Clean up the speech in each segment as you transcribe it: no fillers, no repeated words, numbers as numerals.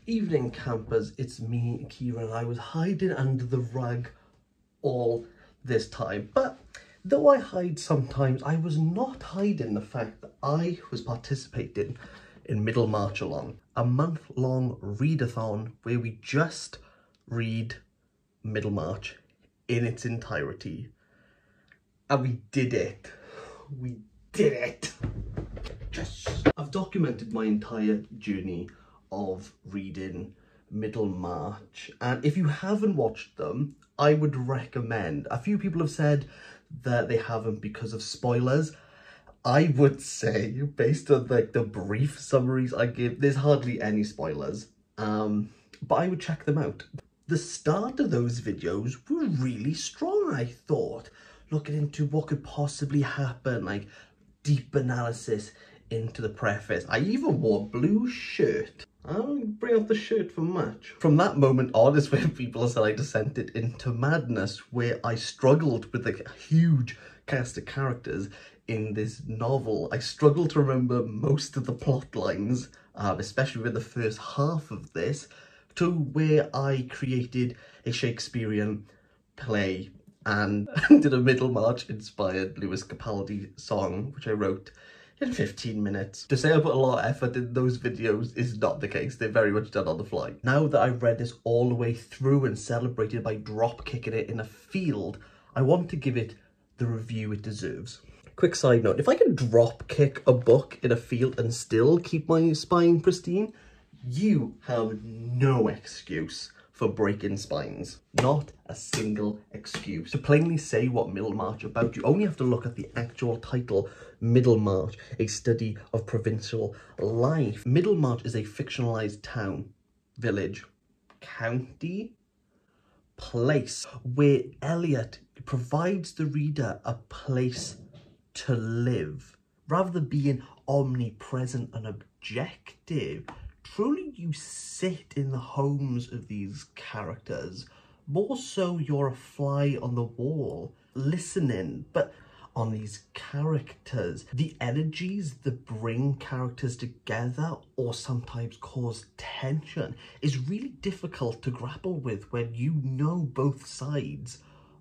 Evening campers, it's me, Kieran. I was hiding under the rug all this time, but though I hide sometimes, I was not hiding the fact that I was participating in Middlemarch along, a month-long readathon where we just read Middlemarch in its entirety. And we did it. We did it. Yes. I've documented my entire journey of reading Middlemarch, and if you haven't watched them, I would recommend. A few people have said that they haven't because of spoilers. I would say, based on like the brief summaries I give, there's hardly any spoilers, but I would check them out. The start of those videos were really strong, I thought, looking into what could possibly happen, like deep analysis into the preface. I even wore a blue shirt. I don't bring up the shirt for much. From that moment on is where people said I descended into madness, where I struggled with a huge cast of characters in this novel. I struggled to remember most of the plot lines, especially with the first half of this, to where I created a Shakespearean play and did a Middlemarch inspired Lewis Capaldi song, which I wrote in 15 minutes. To say I put a lot of effort in those videos is not the case. They're very much done on the fly. Now that I've read this all the way through and celebrated by drop kicking it in a field, I want to give it the review it deserves. Quick side note, if I can drop kick a book in a field and still keep my spine pristine, you have no excuse for breaking spines. Not a single excuse. To plainly say what Middlemarch about, you only have to look at the actual title, Middlemarch, a study of provincial life. Middlemarch is a fictionalized town, village, county, place, where Eliot provides the reader a place to live. Rather than being omnipresent and objective, truly you sit in the homes of these characters. More so you're a fly on the wall, listening, but on these characters. The energies that bring characters together or sometimes cause tension is really difficult to grapple with when you know both sides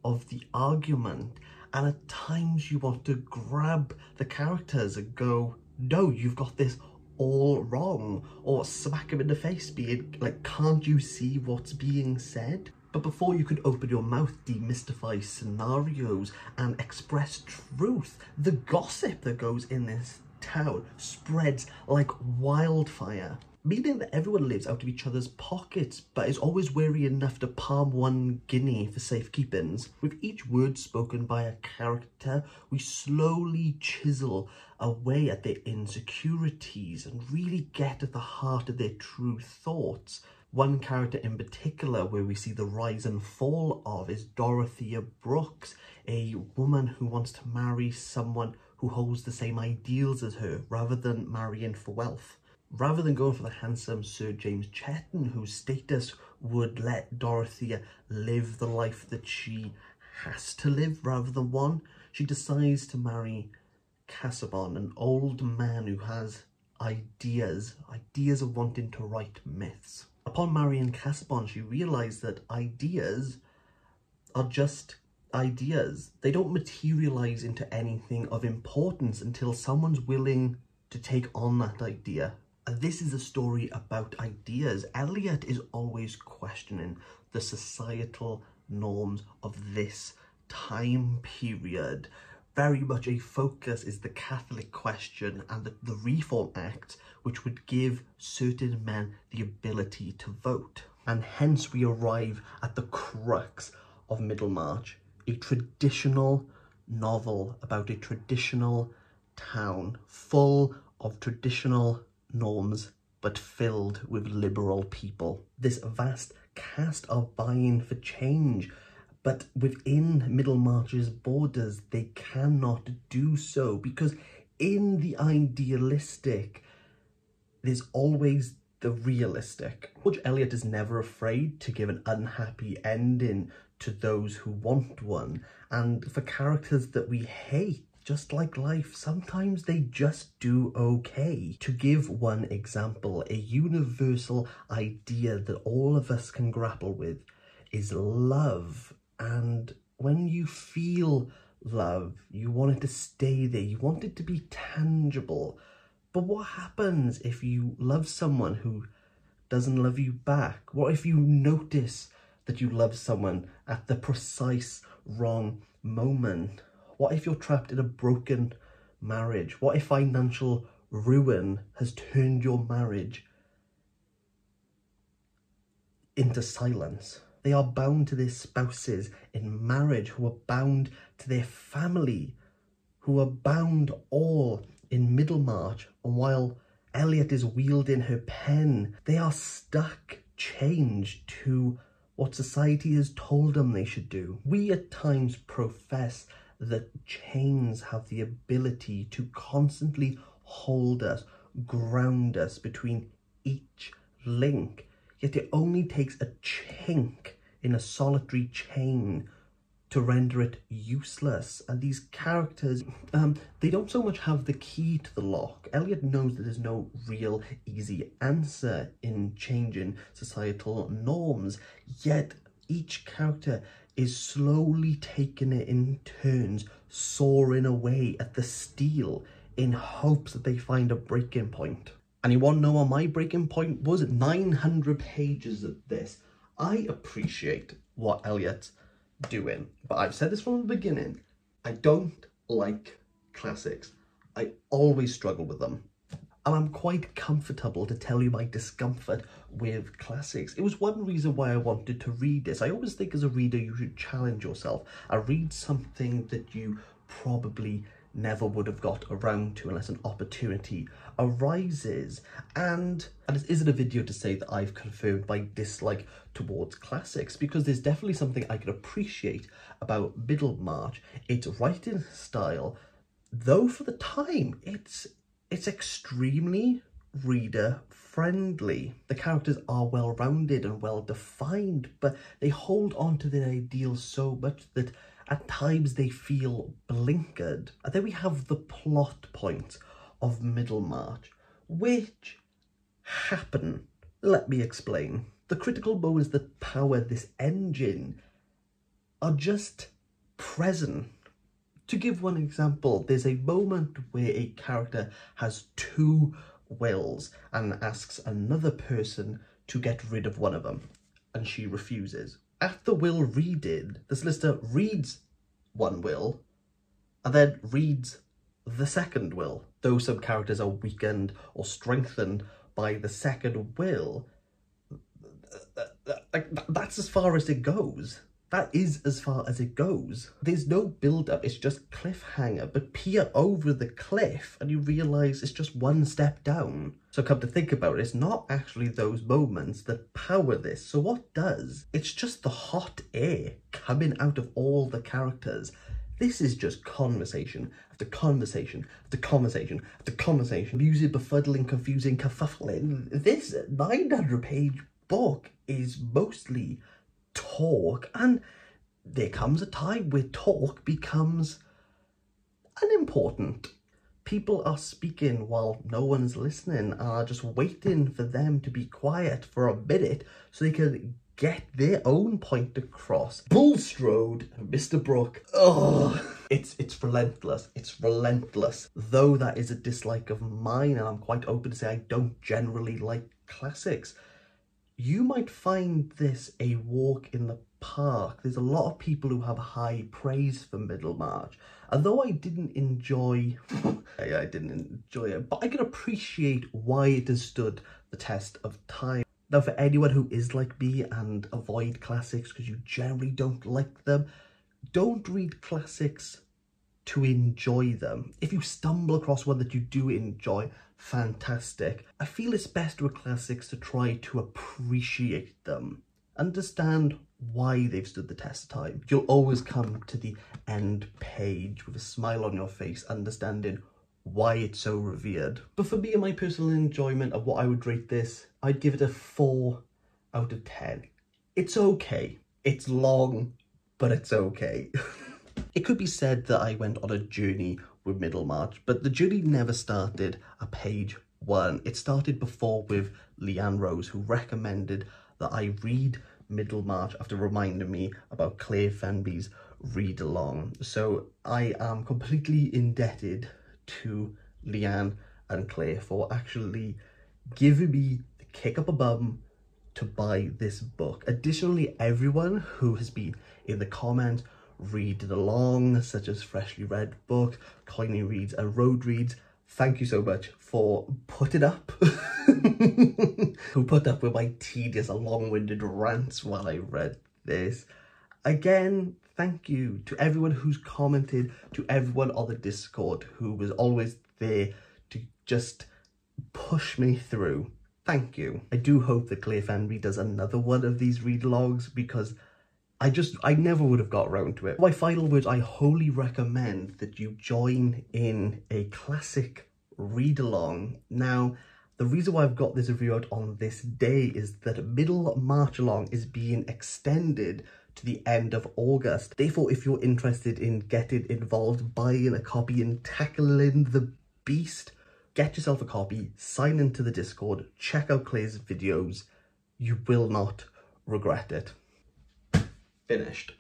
of the argument. And at times you want to grab the characters and go, no, you've got this all wrong, or smack him in the face being like, can't you see what's being said? But before you could open your mouth, demystify scenarios and express truth, the gossip that goes in this town spreads like wildfire, meaning that everyone lives out of each other's pockets but is always wary enough to palm one guinea for safekeepings. With each word spoken by a character, we slowly chisel away at their insecurities and really get at the heart of their true thoughts. One character in particular where we see the rise and fall of is Dorothea Brooks, a woman who wants to marry someone who holds the same ideals as her rather than marrying for wealth. Rather than going for the handsome Sir James Chetton, whose status would let Dorothea live the life that she has to live rather than one, she decides to marry Casaubon, an old man who has ideas of wanting to write myths. Upon marrying Casaubon, she realised that ideas are just ideas. They don't materialise into anything of importance until someone's willing to take on that idea. And this is a story about ideas. Eliot is always questioning the societal norms of this time period. Very much a focus is the Catholic question and the Reform Act, which would give certain men the ability to vote. And hence we arrive at the crux of Middlemarch, a traditional novel about a traditional town full of traditional norms but filled with liberal people. This vast cast are vying for change, but within Middlemarch's borders they cannot do so, because in the idealistic there's always the realistic. George Eliot is never afraid to give an unhappy ending to those who want one, and for characters that we hate, just like life, sometimes they just do okay. To give one example, a universal idea that all of us can grapple with is love. And when you feel love, you want it to stay there, you want it to be tangible. But what happens if you love someone who doesn't love you back? What if you notice that you love someone at the precise wrong moment? What if you're trapped in a broken marriage? What if financial ruin has turned your marriage into silence? They are bound to their spouses in marriage, who are bound to their family, who are bound all in Middlemarch. And while Eliot is wielding her pen, they are stuck, chained to what society has told them they should do. We at times profess that chains have the ability to constantly hold us, ground us between each link, yet it only takes a chink in a solitary chain to render it useless. And these characters, they don't so much have the key to the lock. Eliot knows that there's no real easy answer in changing societal norms, yet each character is slowly taking it in turns, sawing away at the steel in hopes that they find a breaking point. And you want to know what my breaking point was? 900 pages of this. I appreciate what Eliot's doing, but I've said this from the beginning, I don't like classics. I always struggle with them. And I'm quite comfortable to tell you my discomfort with classics. It was one reason why I wanted to read this. I always think as a reader you should challenge yourself and read something that you probably never would have got around to unless an opportunity arises. And this isn't a video to say that I've confirmed my dislike towards classics, because there's definitely something I can appreciate about Middlemarch. Its writing style, though for the time, it's extremely reader friendly. The characters are well rounded and well defined, but they hold on to their ideals so much that at times they feel blinkered. And then we have the plot point of Middlemarch, which happen. Let me explain. The critical moments that power this engine are just present. To give one example, there's a moment where a character has two wills and asks another person to get rid of one of them, and she refuses. At the will reading, the solicitor reads one will and then reads the second will. Though some characters are weakened or strengthened by the second will, that's as far as it goes. That is as far as it goes. There's no build-up, it's just cliffhanger, but peer over the cliff and you realise it's just one step down. So come to think about it, it's not actually those moments that power this. So what does? It's just the hot air coming out of all the characters. This is just conversation after conversation after conversation after conversation. Music befuddling, confusing, kerfuffling. This 900-page book is mostly talk, and there comes a time where talk becomes unimportant. People are speaking while no one's listening and are just waiting for them to be quiet for a minute so they can get their own point across. Bulstrode and Mr. Brooke, it's relentless. It's relentless. Though that is a dislike of mine, and I'm quite open to say I don't generally like classics, you might find this a walk in the park. There's a lot of people who have high praise for Middlemarch. And though I didn't enjoy it, but I can appreciate why it has stood the test of time. Now, for anyone who is like me and avoid classics because you generally don't like them, don't read classics to enjoy them. If you stumble across one that you do enjoy, fantastic. I feel it's best with classics to try to appreciate them, understand why they've stood the test of time. You'll always come to the end page with a smile on your face, understanding why it's so revered. But for me and my personal enjoyment of what I would rate this, I'd give it a 4 out of 10. It's okay. It's long, but it's okay. It could be said that I went on a journey with Middlemarch, but the journey never started at page 1. It started before with Leanne Rose, who recommended that I read Middlemarch after reminding me about Claire Fenby's read along. So I am completely indebted to Leanne and Claire for actually giving me the kick up a bum to buy this book. Additionally, everyone who has been in the comments reading along, such as Freshly Read Book, Coiny Reads and Road Reads, thank you so much for putting up who put up with my tedious long-winded rants while I read this. Again, thank you to everyone who's commented, to everyone on the Discord who was always there to just push me through. Thank you. I do hope that Claire Fenby does another one of these read-alongs, because I never would have got around to it. My final words, I wholly recommend that you join in a classic read-along. Now, the reason why I've got this review out on this day is that Middlemarch along is being extended to the end of August. Therefore, if you're interested in getting involved, buying a copy and tackling the beast, get yourself a copy, sign into the Discord, check out Claire's videos. You will not regret it. Finished.